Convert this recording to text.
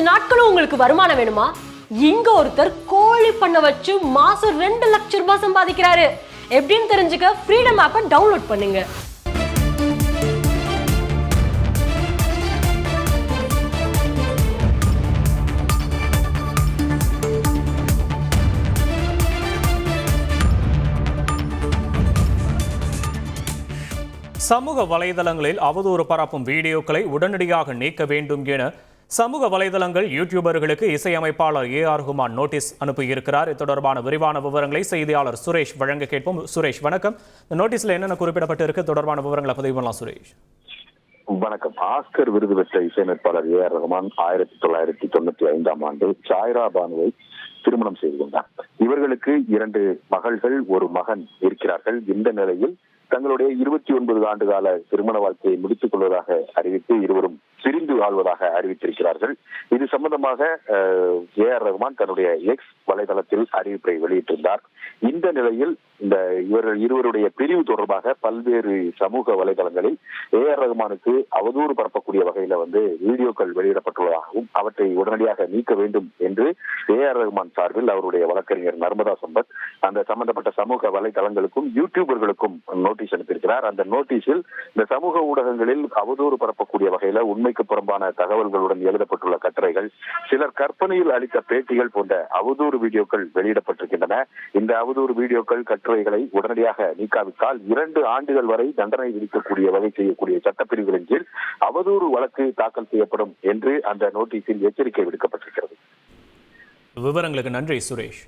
நாட்களும் உங்களுக்கு வருமானம் வேணுமா? இங்க ஒருத்தர் கோழி பண்ண வச்சு மாசம் 2 லட்சம் ரூபாய் சம்பாதிக்கிறாரு. எப்படின்னு தெரிஞ்சுக்க ஃப்ரீடம் ஆப்பை டவுன்லோட் பண்ணுங்க. சமூக வலைதளங்களில் அவதூறு பரப்பும் வீடியோக்களை உடனடியாக நீக்க வேண்டும் என சமூக வலைதளங்கள் யூடியூபர்களுக்கு இசையமைப்பாளர் ஏஆர் ரஹ்மான் நோட்டீஸ் அனுப்பியிருக்கிறார். இது தொடர்பான விரிவான விவரங்களை செய்தியாளர் சுரேஷ் வழங்க கேட்போம். சுரேஷ் வணக்கம். இந்த நோட்டீஸ்ல என்னென்ன குறிப்பிடப்பட்டிருக்கு, தொடர்பான விவரங்களை பதிவு பண்ணலாம் சுரேஷ். வணக்கம். ஆஸ்கர் விருது பெற்ற இசையமைப்பாளர் ஏஆர் ரஹ்மான் 1995ஆம் ஆண்டு சாய்ரா பானுவை திருமணம் செய்து கொண்டார். இவர்களுக்கு 2 மகள்கள், 1 மகன் இருக்கிறார்கள். இந்த நிலையில் தங்களுடைய 29 ஆண்டு கால திருமண வாழ்க்கையை முடித்துக் கொள்வதாக அறிவித்து இருவரும் பிரிந்து வாழ்வதாக அறிவித்திருக்கிறார்கள். இது சம்பந்தமாக ஏஆர் ரஹ்மான் தன்னுடைய எக்ஸ் வலைதளத்தில் அறிவிப்பை வெளியிட்டிருந்தார். இந்த நிலையில் இவர்கள் இருவருடைய பிரிவு தொடர்பாக பல்வேறு சமூக வலைதளங்களில் ஏஆர் ரஹ்மானுக்கு அவதூறு பரப்பக்கூடிய வகையில வீடியோக்கள் வெளியிடப்பட்டுள்ளதாகவும் அவற்றை உடனடியாக நீக்க வேண்டும் என்று ஏஆர் ரஹ்மான் சார்பில் அவருடைய வழக்கறிஞர் நர்மதா சம்பத் அந்த சம்பந்தப்பட்ட சமூக வலைதளங்களுக்கும் யூடியூபர்களுக்கும் நோட்டீஸ் அனுப்பியிருக்கிறார். அந்த நோட்டீஸில் இந்த சமூக ஊடகங்களில் அவதூறு பரப்பக்கூடிய வகையில உண்மைக்கு புறம்பான தகவல்களுடன் எழுதப்பட்டுள்ள கட்டுரைகள், சிலர் கற்பனையில் அளித்த பேட்டிகள் போன்ற அவதூறு வீடியோக்கள் வெளியிடப்பட்டிருக்கின்றன. இந்த அவதூறு வீடியோக்கள், கட்டுரைகளை உடனடியாக நீக்காவிட்டால் 2 ஆண்டுகள் வரை தண்டனை விதிக்கக்கூடிய வகை செய்யக்கூடிய சட்டப்பிரிவுகளின் கீழ் அவதூறு வழக்கு தாக்கல் செய்யப்படும் என்று அந்த நோட்டீஸில் எச்சரிக்கை விடுக்கப்பட்டிருக்கிறது. விவரங்களுக்கு நன்றி சுரேஷ்.